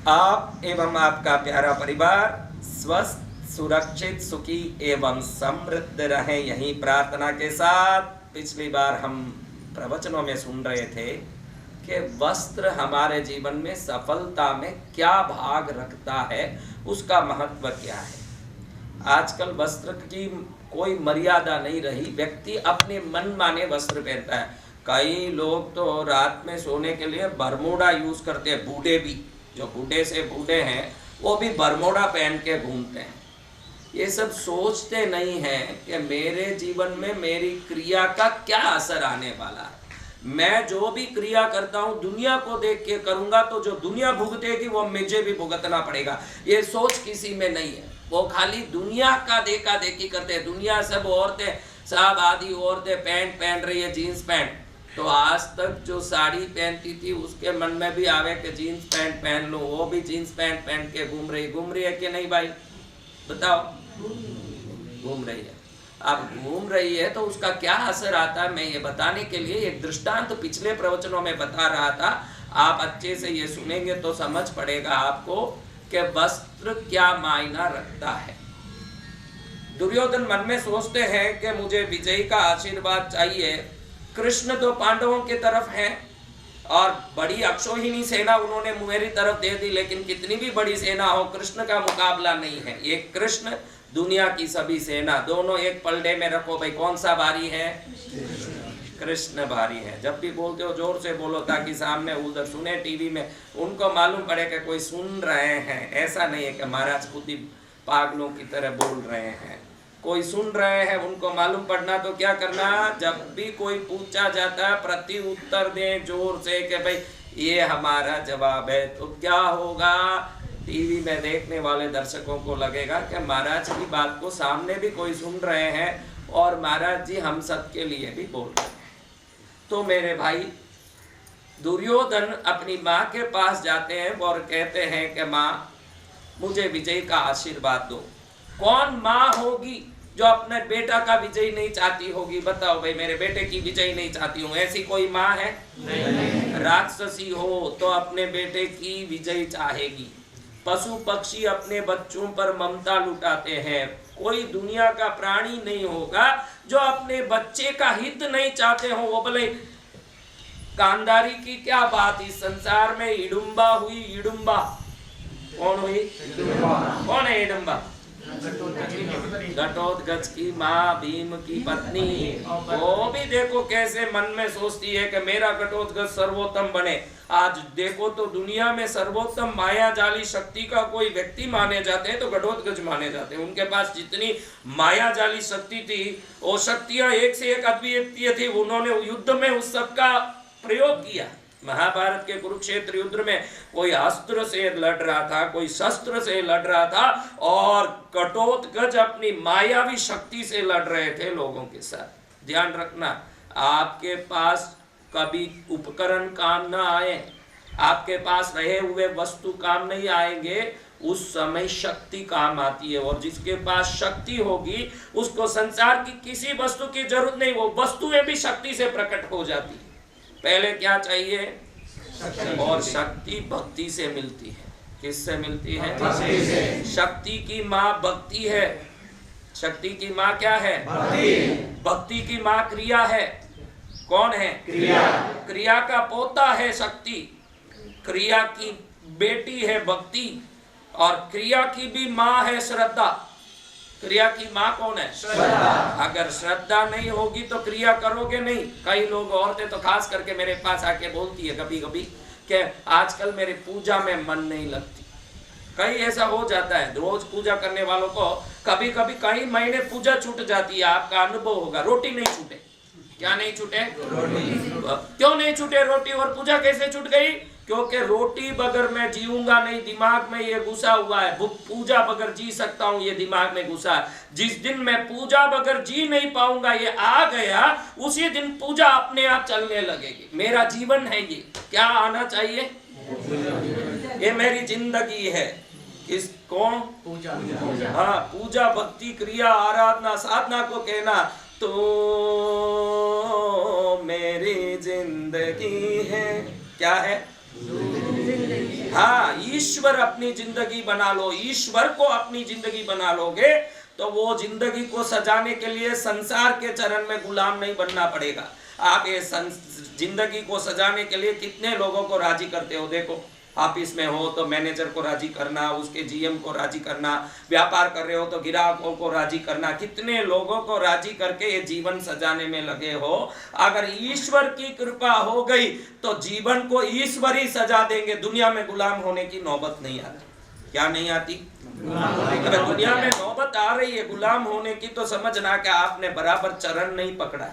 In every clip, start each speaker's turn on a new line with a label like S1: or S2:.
S1: आप एवं आपका प्यारा परिवार स्वस्थ, सुरक्षित, सुखी एवं समृद्ध रहे, यही प्रार्थना के साथ पिछली बार हम प्रवचनों में सुन रहे थे कि वस्त्र हमारे जीवन में सफलता में क्या भाग रखता है, उसका महत्व क्या है। आजकल वस्त्र की कोई मर्यादा नहीं रही, व्यक्ति अपने मन माने वस्त्र पहनता है। कई लोग तो रात में सोने के लिए बरमूडा यूज करते हैं, बूढ़े भी, जो बूढ़े से बूढ़े हैं वो भी बरमूडा पहन के घूमते हैं। ये सब सोचते नहीं हैं कि मेरे जीवन में मेरी क्रिया का क्या असर आने वाला है। मैं जो भी क्रिया करता हूँ दुनिया को देख के करूँगा तो जो दुनिया भुगतेगी वो मुझे भी भुगतना पड़ेगा। ये सोच किसी में नहीं है। वो खाली दुनिया का देखा देखी करते हैं। दुनिया सब औरतें, सब आधी औरतें पैंट पहन रही है, जीन्स पैंट, तो आज तक जो साड़ी पहनती थी उसके मन में भी आवे कि जीन्स पैंट पहन लो, वो भी जीन्स पैंट पहन के घूम रही है कि नहीं भाई, बताओ? घूम रही है। अब घूम रही है तो उसका क्या असर आता है, मैं ये बताने के लिए एक दृष्टांत तो पिछले प्रवचनों में बता रहा था। आप अच्छे से ये सुनेंगे तो समझ पड़ेगा आपको कि वस्त्र क्या मायना रखता है। दुर्योधन मन में सोचते हैं कि मुझे विजय का आशीर्वाद चाहिए। कृष्ण तो पांडवों की तरफ हैं और बड़ी अक्षौहिणी सेना उन्होंने मेरी तरफ दे दी, लेकिन कितनी भी बड़ी सेना हो कृष्ण का मुकाबला नहीं है। एक कृष्ण, दुनिया की सभी सेना, दोनों एक पलड़े में रखो भाई, कौन सा भारी है? कृष्ण भारी है। जब भी बोलते हो जोर से बोलो ताकि सामने उधर सुने, टीवी में उनको मालूम पड़े कि कोई सुन रहे हैं। ऐसा नहीं है कि महाराज खुद ही पागलों की तरह बोल रहे हैं, कोई सुन रहे हैं, उनको मालूम पड़ना। तो क्या करना, जब भी कोई पूछा जाता है प्रति उत्तर दें जोर से कि भाई ये हमारा जवाब है। तो क्या होगा, टीवी में देखने वाले दर्शकों को लगेगा कि महाराज की बात को सामने भी कोई सुन रहे हैं और महाराज जी हम सब के लिए भी बोल रहे हैं। तो मेरे भाई, दुर्योधन अपनी माँ के पास जाते हैं और कहते हैं कि माँ मुझे विजय का आशीर्वाद दो। कौन माँ होगी जो अपने बेटा का विजय नहीं चाहती होगी? बताओ भाई, मेरे बेटे की विजय नहीं चाहती हूँ, ऐसी कोई माँ है? नहीं। राक्षसी हो तो अपने बेटे की विजय चाहेगी। पशु पक्षी अपने बच्चों पर ममता लुटाते हैं। कोई दुनिया का प्राणी नहीं होगा जो अपने बच्चे का हित नहीं चाहते हो। वो बोले कांदारी की क्या बात, इस संसार में हिडुम्बा हुई। हिडुम्बा कौन हुई? कौन है हिडुम्बा? घटोत्कच की माँ, भीम की पत्नी। वो भी देखो कैसे मन में सोचती है कि मेरा घटोत्कच सर्वोत्तम बने। आज देखो तो दुनिया में सर्वोत्तम माया जाली शक्ति का कोई व्यक्ति माने जाते हैं तो घटोत्कच माने जाते हैं। उनके पास जितनी माया जाली शक्ति थी, वो शक्तियां एक से एक अद्वितीय थी। उन्होंने युद्ध में उस सब का प्रयोग किया। महाभारत के कुरुक्षेत्र युद्ध में कोई अस्त्र से लड़ रहा था, कोई शस्त्र से लड़ रहा था, और घटोत्कच अपनी मायावी शक्ति से लड़ रहे थे लोगों के साथ। ध्यान रखना, आपके पास कभी उपकरण काम ना आए, आपके पास रहे हुए वस्तु काम नहीं आएंगे, उस समय शक्ति काम आती है। और जिसके पास शक्ति होगी उसको संसार की किसी वस्तु की जरूरत नहीं, वो वस्तुएं भी शक्ति से प्रकट हो जाती है। पहले क्या चाहिए? और शक्ति भक्ति से मिलती है। किससे मिलती है? शक्ति की माँ भक्ति है। शक्ति की माँ क्या है? भक्ति की माँ क्रिया है। कौन है? क्रिया। क्रिया का पोता है शक्ति, क्रिया की बेटी है भक्ति, और क्रिया की भी माँ है श्रद्धा। क्रिया की माँ कौन है? श्रद्धा। अगर श्रद्धा नहीं होगी तो क्रिया करोगे नहीं। कई लोग, औरतें तो खास करके मेरे पास आके बोलती है कभी कभी कि आजकल मेरे पूजा में मन नहीं लगती। कई ऐसा हो जाता है, रोज पूजा करने वालों को कभी कभी कई महीने पूजा छूट जाती है। आपका अनुभव होगा, रोटी नहीं छूटे। क्या नहीं छूटे? रोटी। क्यों नहीं छूटे रोटी? और पूजा कैसे छूट गई? क्योंकि रोटी बगैर मैं जीऊंगा नहीं, दिमाग में ये घुसा हुआ है। पूजा बगैर जी सकता हूँ, ये दिमाग में घुसा है। जिस दिन मैं पूजा बगैर जी नहीं पाऊंगा, ये आ गया, उसी दिन पूजा अपने आप चलने लगेगी। मेरा जीवन है ये। क्या आना चाहिए? ये मेरी जिंदगी है। किस कौन? पूजा। हाँ, पूजा, भक्ति, क्रिया, आराधना, साधना को कहना तो मेरी जिंदगी है। क्या है? हाँ, ईश्वर अपनी जिंदगी बना लो, ईश्वर को अपनी जिंदगी बना लोगे तो वो जिंदगी को सजाने के लिए संसार के चरण में गुलाम नहीं बनना पड़ेगा। आप ये जिंदगी को सजाने के लिए कितने लोगों को राजी करते हो। देखो, ऑफिस में हो तो मैनेजर को राजी करना, उसके जीएम को राजी करना, व्यापार कर रहे हो तो ग्राहकों को राजी करना, कितने लोगों को राजी करके ये जीवन सजाने में लगे हो। अगर ईश्वर की कृपा हो गई तो जीवन को ईश्वर ही सजा देंगे, दुनिया में गुलाम होने की नौबत नहीं आती। क्या नहीं आती? अगर दुनिया में नौबत आ रही है गुलाम होने की तो समझना कि आपने बराबर चरण नहीं पकड़ा।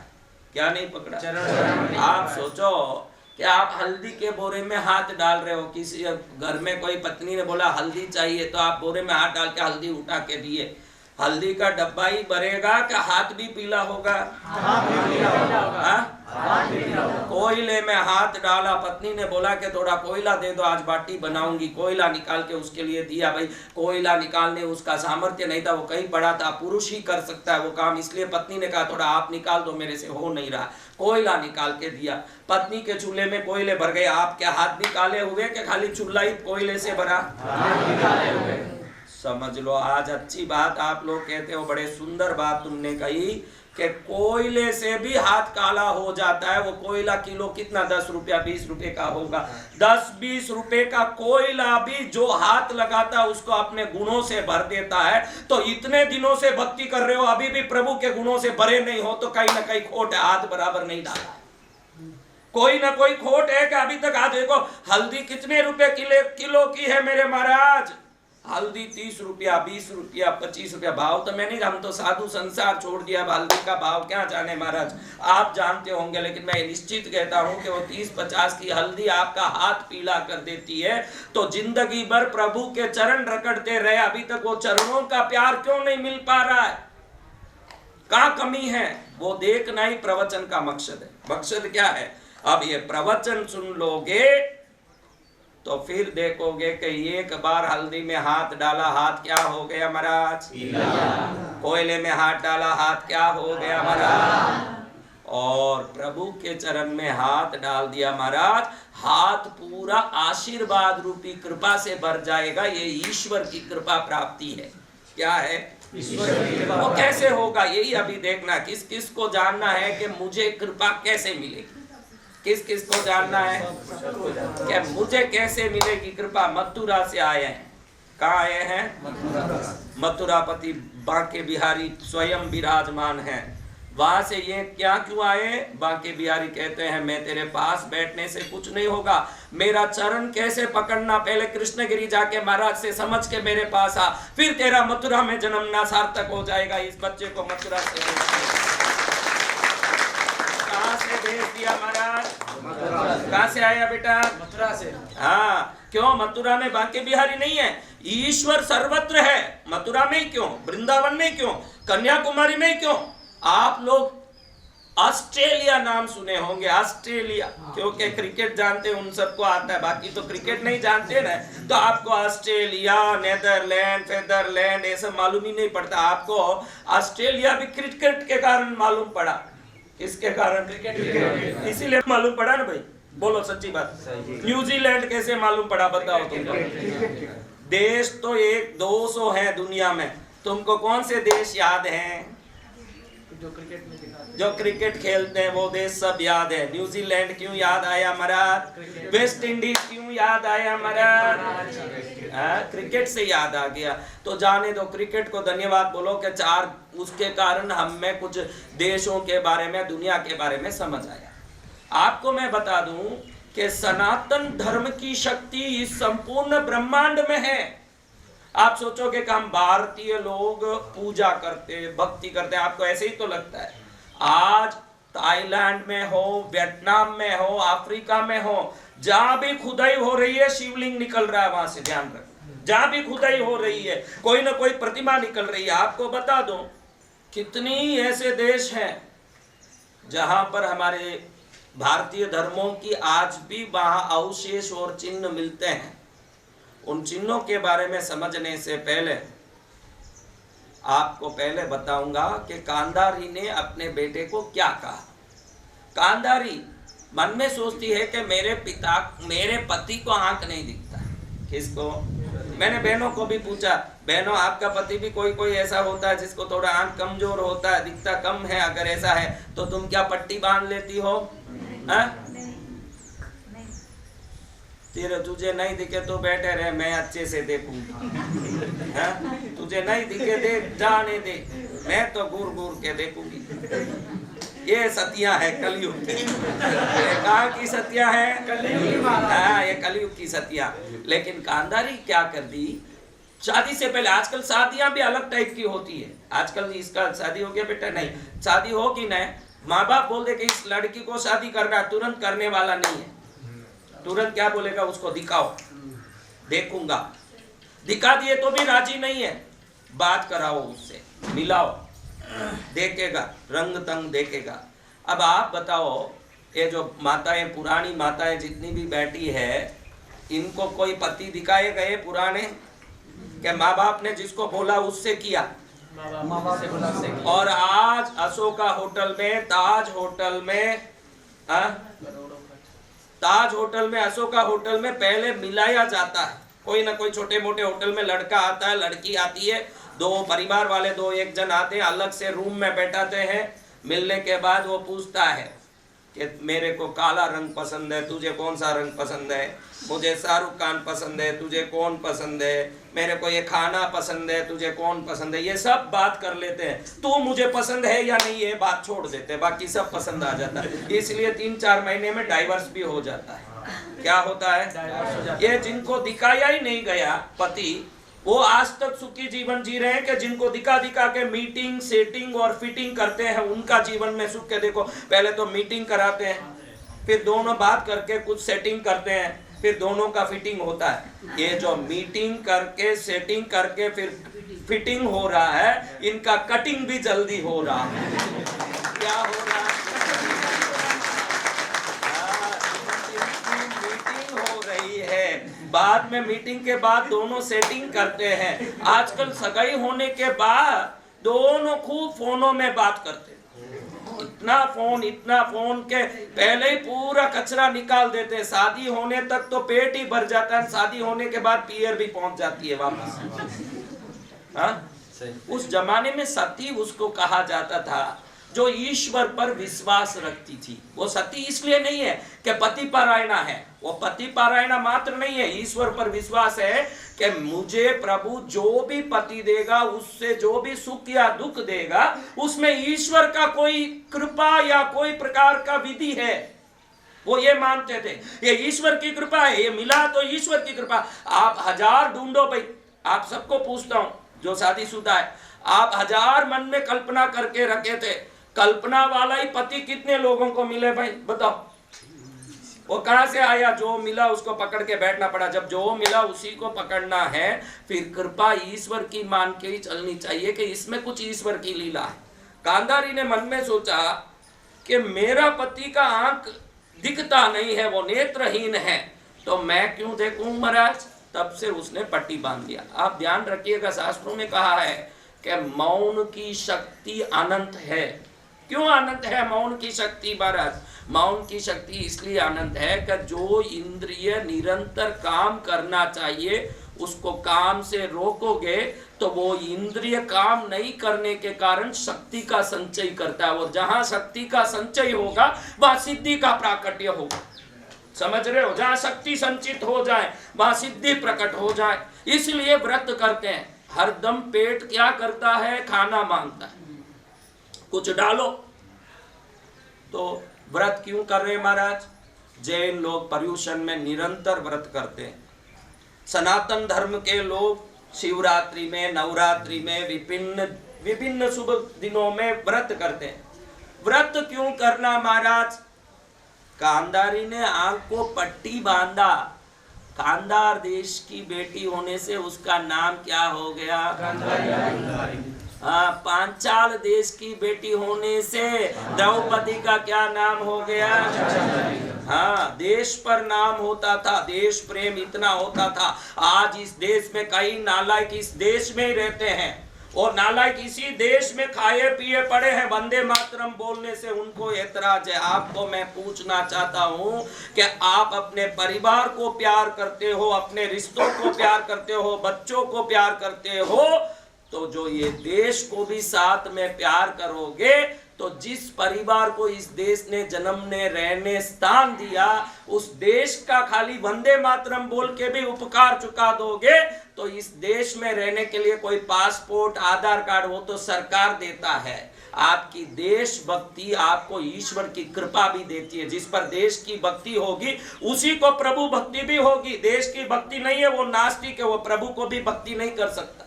S1: क्या नहीं पकड़ा? चरण। आप सोचो कि आप हल्दी के बोरे में हाथ डाल रहे हो, किसी घर में कोई पत्नी ने बोला हल्दी चाहिए तो आप बोरे में हाथ डाल के हल्दी उठा के दिए, हल्दी का डब्बा ही भरेगा कि हाथ भी पीला होगा? कोयले में हाथ डाला, पत्नी ने बोला कि थोड़ा कोयला दे दो, आज बाटी बनाऊंगी, कोयला निकाल के उसके लिए दिया। भाई कोयला निकालने उसका सामर्थ्य नहीं था, वो कहीं पड़ा था, पुरुष ही कर सकता है वो काम, इसलिए पत्नी ने कहा थोड़ा आप निकाल दो, मेरे से हो नहीं रहा। कोयला निकाल के दिया, पत्नी के चूल्हे में कोयले भर गए। आप क्या हाथ भी काले हुए कि खाली चूल्हा ही कोयले से भरा? समझ लो, आज अच्छी बात आप लोग कहते हो, बड़े सुंदर बात तुमने कही कि कोयले से भी हाथ काला हो जाता है। वो कोयला किलो कितना, 10 रुपया 20 रुपए का होगा। 10-20 रुपए का कोयला भी जो हाथ लगाता है उसको अपने गुणों से भर देता है। तो इतने दिनों से भक्ति कर रहे हो, अभी भी प्रभु के गुणों से भरे नहीं हो तो कहीं ना कहीं खोट है, हाथ बराबर नहीं डाला, कोई ना कोई खोट है कि अभी तक। आज देखो हल्दी कितने रुपए किलो की है मेरे महाराज? हल्दी 30 रुपया 20 रुपया 25 रुपया। भाव तो मैं नहीं, हम तो साधु संसार छोड़ दिया, हल्दी का भाव क्या जाने महाराज, आप जानते होंगे। लेकिन मैं निश्चित कहता हूं कि वो 30-50 की हल्दी आपका हाथ पीला कर देती है। तो जिंदगी भर प्रभु के चरण रगड़ते रहे, अभी तक वो चरणों का प्यार क्यों नहीं मिल पा रहा है? कहाँ कमी है? वो देखना ही प्रवचन का मकसद है। मकसद क्या है? अब ये प्रवचन सुन लोगे तो फिर देखोगे कि एक बार हल्दी में हाथ डाला, हाथ क्या हो गया महाराज? कोयले में हाथ डाला, हाथ क्या हो गया महाराज? और प्रभु के चरण में हाथ डाल दिया महाराज, हाथ पूरा आशीर्वाद रूपी कृपा से भर जाएगा। ये ईश्वर की कृपा प्राप्ति है। क्या है? ईश्वर की कृपा। वो कैसे होगा यही अभी देखना। किस किस को जानना है कि मुझे कृपा कैसे मिलेगी? किस किस को जानना है क्या मुझे कैसे मिलेगी कृपा? मथुरा से आए हैं। कहाँ आए हैं? मथुरापति बांके बिहारी स्वयं विराजमान हैं। वहां से ये क्या क्यों आए? बांके बिहारी कहते हैं मैं तेरे पास बैठने से कुछ नहीं होगा, मेरा चरण कैसे पकड़ना, पहले कृष्णगिरी जाके महाराज से समझ के मेरे पास आ, फिर तेरा मथुरा में जन्मना सार्थक हो जाएगा। इस बच्चे को मथुरा से भेज दिया महाराज। कहाँ से आया बेटा? मथुरा से। हाँ, क्यों? मथुरा में बांके बिहारी नहीं है, ईश्वर सर्वत्र है। मथुरा में ही क्यों? वृंदावन में क्यों? कन्याकुमारी में क्यों? आप लोग ऑस्ट्रेलिया नाम सुने होंगे, ऑस्ट्रेलिया, क्योंकि क्रिकेट जानते हैं, उन सबको आता है, बाकी तो क्रिकेट नहीं जानते ना, तो आपको ऑस्ट्रेलिया, नेदरलैंड, फेदरलैंड ये सब मालूम ही नहीं पड़ता। आपको ऑस्ट्रेलिया भी क्रिकेट के कारण मालूम पड़ा। किसके कारण? क्रिकेट। इसीलिए मालूम पड़ा ना भाई, बोलो सच्ची बात। न्यूजीलैंड कैसे मालूम पड़ा बताओ तुमको? देश तो 100-200 है दुनिया में, तुमको कौन से देश याद हैं? जो क्रिकेट खेलते हैं वो देश सब याद है। न्यूजीलैंड क्यों याद आया महाराज? वेस्ट इंडीज क्यों याद आया महाराज? क्रिकेट से याद आ गया। तो जाने दो, क्रिकेट को धन्यवाद बोलो कि उसके कारण हमें कुछ देशों के बारे में, दुनिया के बारे में समझ आया। आपको मैं बता दूं कि सनातन धर्म की शक्ति इस संपूर्ण ब्रह्मांड में है। आप सोचोगे कि हम भारतीय लोग पूजा करते, भक्ति करते, आपको ऐसे ही तो लगता है। आज थाईलैंड में हो, वियतनाम में हो, अफ्रीका में हो, जहां भी खुदाई हो रही है शिवलिंग निकल रहा है, वहां से ध्यान रखना। जहां भी खुदाई हो रही है कोई ना कोई प्रतिमा निकल रही है। आपको बता दूं कितनी ऐसे देश हैं जहां पर हमारे भारतीय धर्मों की आज भी वहां अवशेष और चिन्ह मिलते हैं। उन चिन्हों के बारे में समझने से पहले आपको पहले बताऊंगा कि कांधारी ने अपने बेटे को क्या कहा। कांधारी मन में सोचती है कि मेरे पति को आंख नहीं दिखता, किसको? मैंने बहनों को भी पूछा, बहनों आपका पति भी कोई कोई ऐसा होता है जिसको थोड़ा आंख कमजोर होता है, दिखता कम है, अगर ऐसा है तो तुम क्या पट्टी बांध लेती हो? तेरे तुझे नहीं दिखे तो बैठे रहे, मैं अच्छे से देखूंगी। तुझे नहीं दिखे दे, जाने दे, मैं तो घूर घूर के देखूंगी। ये सतियां है कलयुग की। कहाँ की सतियां है? कलयुग। हाँ, ये कलयुग की सतियां। लेकिन कांधारी क्या कर दी, शादी से पहले, आजकल शादियां भी अलग टाइप की होती है। आजकल इसका शादी हो गया बेटा, नहीं शादी हो कि नहीं, माँ बाप बोल दे कि इस लड़की को शादी करना, तुरंत करने वाला नहीं है। तुरंत क्या बोलेगा, उसको दिखाओ, देखूंगा। दिखा दिए तो भी राजी नहीं है, बात कराओ उससे, मिलाओ, देखेगा, रंग तंग देखेगा। अब आप बताओ, ये जो माताएं, पुरानी माताएं जितनी भी बैठी है, इनको कोई पति दिखाए गए पुराने? क्या माँ बाप ने जिसको बोला उससे किया? माँ बाप से बोला उससे किया। और आज अशोका होटल में, ताज होटल में, ताज होटल में, अशोका होटल में पहले मिलाया जाता है। कोई ना कोई छोटे मोटे होटल में लड़का आता है, लड़की आती है, दो परिवार वाले, दो एक जन आते हैं, अलग से रूम में बैठाते हैं। मिलने के बाद वो पूछता है कि मेरे को काला रंग पसंद है, तुझे कौन सा रंग पसंद है? मुझे शाहरुख खान पसंद है, तुझे कौन पसंद है? मेरे को ये खाना पसंद है, तुझे कौन पसंद है? ये सब बात कर लेते हैं। तू मुझे पसंद है या नहीं, ये बात छोड़ देते हैं, बाकी सब पसंद आ जाता है। इसलिए 3-4 महीने में डाइवर्स भी हो जाता है। क्या होता है? ये जिनको दिखाया ही नहीं गया पति, वो आज तक सुखी जीवन जी रहे हैं कि जिनको दिखा दिखा के मीटिंग, सेटिंग और फिटिंग करते हैं, उनका जीवन में सुख के देखो। पहले तो मीटिंग कराते हैं, फिर दोनों बात करके कुछ सेटिंग करते हैं, फिर दोनों का फिटिंग होता है। ये जो मीटिंग करके, सेटिंग करके फिर फिटिंग हो रहा है, इनका कटिंग भी जल्दी हो रहा है। क्या हो रहा है? मीटिंग हो रही है, बाद में मीटिंग के बाद दोनों सेटिंग करते हैं। आजकल सगाई होने के बाद दोनों खूब फोनों में बात करते हैं। इतना फोन के पहले ही पूरा कचरा निकाल देते हैं। शादी होने तक तो पेट ही भर जाता है, शादी होने के बाद पीयर भी पहुंच जाती है वापस। उस जमाने में सती उसको कहा जाता था जो ईश्वर पर विश्वास रखती थी। वो सती इसलिए नहीं है कि पति परायणा है, वो पति परायणा मात्र नहीं है, ईश्वर पर विश्वास है कि मुझे प्रभु जो भी पति देगा, उससे जो भी सुख या दुख देगा, उसमें ईश्वर का कोई कृपा या कोई प्रकार का विधि है। वो ये मानते थे, ये ईश्वर की कृपा है, ये मिला तो ईश्वर की कृपा। आप 1000 ढूंढो भाई, आप सबको पूछता हूं जो शादीशुदा है, आप 1000 मन में कल्पना करके रखे थे, कल्पना वाला ही पति कितने लोगों को मिले भाई बताओ? वो कहां से आया? जो मिला उसको पकड़ के बैठना पड़ा। जब जो मिला उसी को पकड़ना है, फिर कृपा ईश्वर की मान के ही चलनी चाहिए कि इसमें कुछ ईश्वर की लीला है। कांधारी ने मन में सोचा कि मेरा पति का आंख दिखता नहीं है, वो नेत्रहीन है, तो मैं क्यों देखूं महाराज? तब से उसने पट्टी बांध दिया। आप ध्यान रखिएगा, शास्त्रों में कहा है कि मौन की शक्ति अनंत है। क्यों अनंत है मौन की शक्ति महाराज? मौन की शक्ति इसलिए अनंत है कि जो इंद्रिय निरंतर काम करना चाहिए उसको काम से रोकोगे तो वो इंद्रिय काम नहीं करने के कारण शक्ति का संचय करता है। और जहां शक्ति का संचय होगा वहां सिद्धि का प्राकट्य होगा। समझ रहे हो? जहां शक्ति संचित हो जाए वहां सिद्धि प्रकट हो जाए। इसलिए व्रत करते हैं। हरदम पेट क्या करता है? खाना मांगता है, कुछ डालो। तो व्रत क्यों कर रहे हैं महाराज? जैन लोग पर्युषण में निरंतर व्रत करते हैं। सनातन धर्म के लोग शिवरात्रि में, नवरात्रि में, विभिन्न शुभ दिनों में व्रत करते हैं। व्रत क्यों करना महाराज? कांधारी ने आंख को पट्टी बांधा। कांधार देश की बेटी होने से उसका नाम क्या हो गया? हाँ, पांचाल देश की बेटी होने से द्रौपदी का क्या नाम हो गया? हाँ, देश पर नाम होता था, देश प्रेम इतना होता था। आज इस देश में कई नालायक इस देश में ही रहते हैं, और नालायक इसी देश में खाए पिए पड़े हैं, वंदे मातरम बोलने से उनको एतराज है। आपको मैं पूछना चाहता हूं कि आप अपने परिवार को प्यार करते हो, अपने रिश्तों को प्यार करते हो, बच्चों को प्यार करते हो, तो जो ये देश को भी साथ में प्यार करोगे, तो जिस परिवार को इस देश ने जन्मने रहने स्थान दिया, उस देश का खाली वंदे मातरम बोल के भी उपकार चुका दोगे, तो इस देश में रहने के लिए कोई पासपोर्ट आधार कार्ड वो तो सरकार देता है। आपकी देशभक्ति आपको ईश्वर की कृपा भी देती है। जिस पर देश की भक्ति होगी उसी को प्रभु भक्ति भी होगी। देश की भक्ति नहीं है वो नास्तिक है, वो प्रभु को भी भक्ति नहीं कर सकता।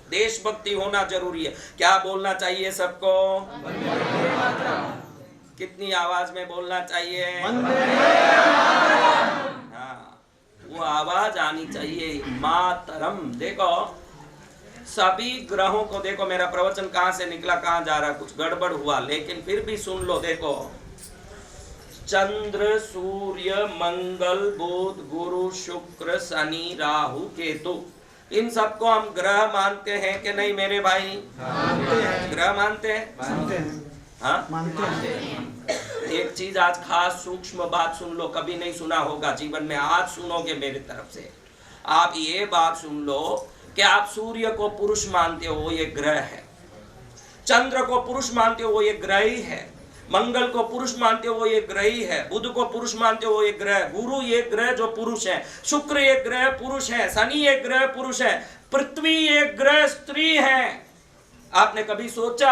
S1: देशभक्ति होना जरूरी है। क्या बोलना चाहिए सबको? कितनी आवाज में बोलना चाहिए? हाँ, वो आवाज आनी चाहिए, मातरम। देखो सभी ग्रहों को देखो, मेरा प्रवचन कहां से निकला कहां जा रहा, कुछ गड़बड़ हुआ, लेकिन फिर भी सुन लो। देखो चंद्र, सूर्य, मंगल, बुध, गुरु, शुक्र, शनि, राहु, केतु, इन सबको हम ग्रह मानते हैं कि नहीं मेरे भाई? मानते हैं। ग्रह मानते हैं? मानते हैं। हाँ? मानते हैं। एक चीज आज खास सूक्ष्म बात सुन लो, कभी नहीं सुना होगा जीवन में, आज सुनोगे मेरे तरफ से। आप ये बात सुन लो कि आप सूर्य को पुरुष मानते हो, वो ये ग्रह है। चंद्र को पुरुष मानते हो, वो ये ग्रह ही है। मंगल को पुरुष मानते हो, वो ये ग्रह ही है। बुध को पुरुष मानते हो, वो ये ग्रह। गुरु ये ग्रह जो पुरुष है। शुक्र ये ग्रह पुरुष है। शनि ये ग्रह पुरुष है। पृथ्वी ये ग्रह स्त्री है। आपने कभी सोचा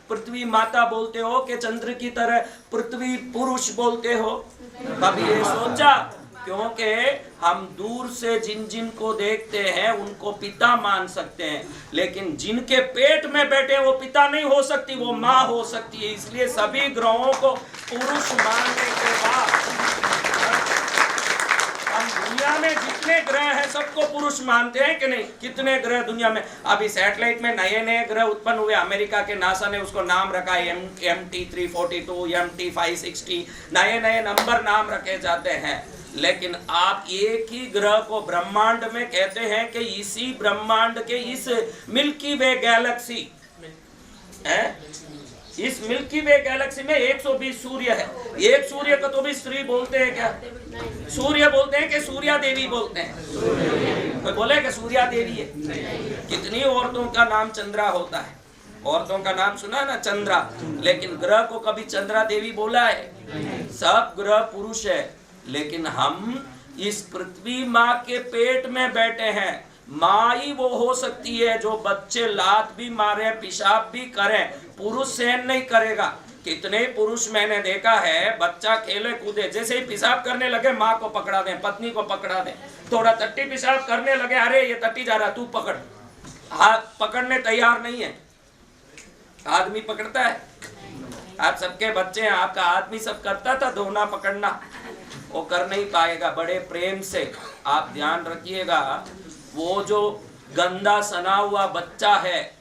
S1: पृथ्वी माता बोलते हो कि चंद्र की तरह पृथ्वी पुरुष बोलते हो? कभी ये सोचा? क्योंकि हम दूर से जिन जिन को देखते हैं उनको पिता मान सकते हैं, लेकिन जिनके पेट में बैठे वो पिता नहीं हो सकती, वो माँ हो सकती है। इसलिए सभी ग्रहों को पुरुष मानने के बाद हम दुनिया में जितने ग्रह हैं सबको पुरुष मानते हैं कि नहीं? कितने ग्रह दुनिया में? अभी सैटेलाइट में नए नए ग्रह उत्पन्न हुए। अमेरिका के नासा ने उसको नाम रखा है MT342, MT560, नए नए नंबर नाम रखे जाते हैं। लेकिन आप एक ही ग्रह को ब्रह्मांड में कहते हैं कि इसी ब्रह्मांड के इस मिल्की वे गैलेक्सी है, इस मिल्की वे गैलेक्सी में 120 सूर्य है। एक सूर्य को तो भी स्त्री बोलते हैं क्या? सूर्य बोलते हैं कि सूर्या देवी बोलते हैं? कोई बोले कि सूर्या देवी है? कितनी औरतों का नाम चंद्रा होता है? औरतों का नाम सुना ना, चंद्रा। लेकिन ग्रह को कभी चंद्रा देवी बोला है? सब ग्रह पुरुष है। लेकिन हम इस पृथ्वी माँ के पेट में बैठे हैं। माँ ही वो हो सकती है जो बच्चे लात भी मारे, पेशाब भी करें, पुरुष सहन नहीं करेगा। कितने पुरुष मैंने देखा है, बच्चा खेले कूदे, जैसे ही पेशाब करने लगे माँ को पकड़ा दें, पत्नी को पकड़ा दें। थोड़ा टट्टी पेशाब करने लगे, अरे ये टट्टी जा रहा, तू पकड़। हाथ पकड़ने तैयार नहीं है। आदमी पकड़ता है? आप सबके बच्चे हैं, आपका आदमी सब करता था धोना पकड़ना, वो कर नहीं पाएगा। बड़े प्रेम से आप ध्यान रखिएगा, वो जो गंदा सना हुआ बच्चा है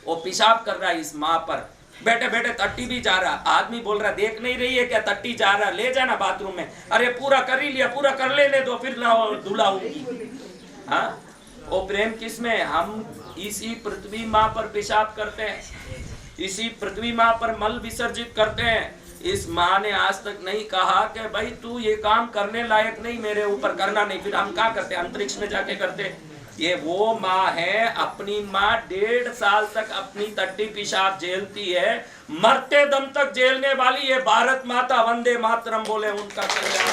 S1: वो पेशाब कर रहा है इस माँ पर, बैठे बैठे टट्टी भी जा रहा। आदमी बोल रहा देख नहीं रही है क्या टट्टी जा रहा, ले जाना बाथरूम में। अरे पूरा कर ही लिया, पूरा कर लेने दो फिर धुलाऊंगी। हाँ, वो प्रेम किसमें? हम इसी पृथ्वी माँ पर पेशाब करते हैं, इसी पृथ्वी माँ पर मल विसर्जित करते हैं। इस माँ ने आज तक नहीं कहा कि भाई तू ये काम करने लायक नहीं, मेरे ऊपर करना नहीं। फिर हम क्या करते? अंतरिक्ष में जाके करते। ये वो माँ है, अपनी माँ 1.5 साल तक अपनी टट्टी पेशाब झेलती है, मरते दम तक झेलने वाली ये भारत माता। वंदे मातरम बोले उनका कल्याण।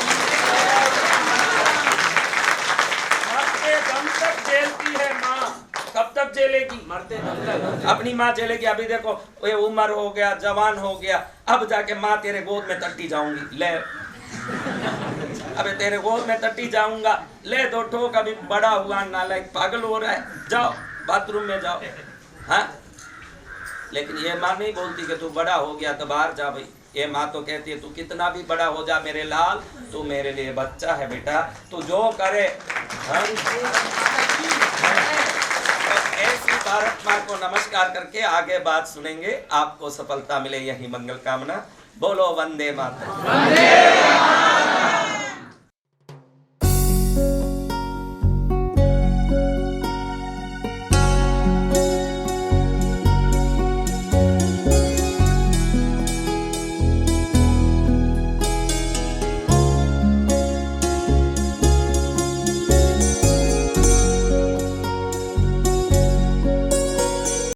S1: मरते दम तक झेलती है माँ। कब तक झेलेगी? मरते दम तक अपनी माँ झेलेगी। अभी देखो ये उम्र हो गया, जवान हो गया, अब जाके माँ तेरे गोद में टट्टी जाऊंगी, ले अबे तेरे गोद में टट्टी जाऊंगा, ले दो ठोक। अभी बड़ा हुआ, नालायक, पागल हो रहा है, जाओ बाथरूम में जाओ। हाँ, लेकिन ये माँ नहीं बोलती कि तू बड़ा हो गया तो बाहर जा। भाई ये माँ तो कहती है तू कितना भी बड़ा हो जा मेरे लाल, तू मेरे लिए बच्चा है बेटा, तू जो करे। हाँ? ऐसी भारत माँ को नमस्कार करके आगे बात सुनेंगे। आपको सफलता मिले यही मंगल कामना। बोलो वंदे मातरम।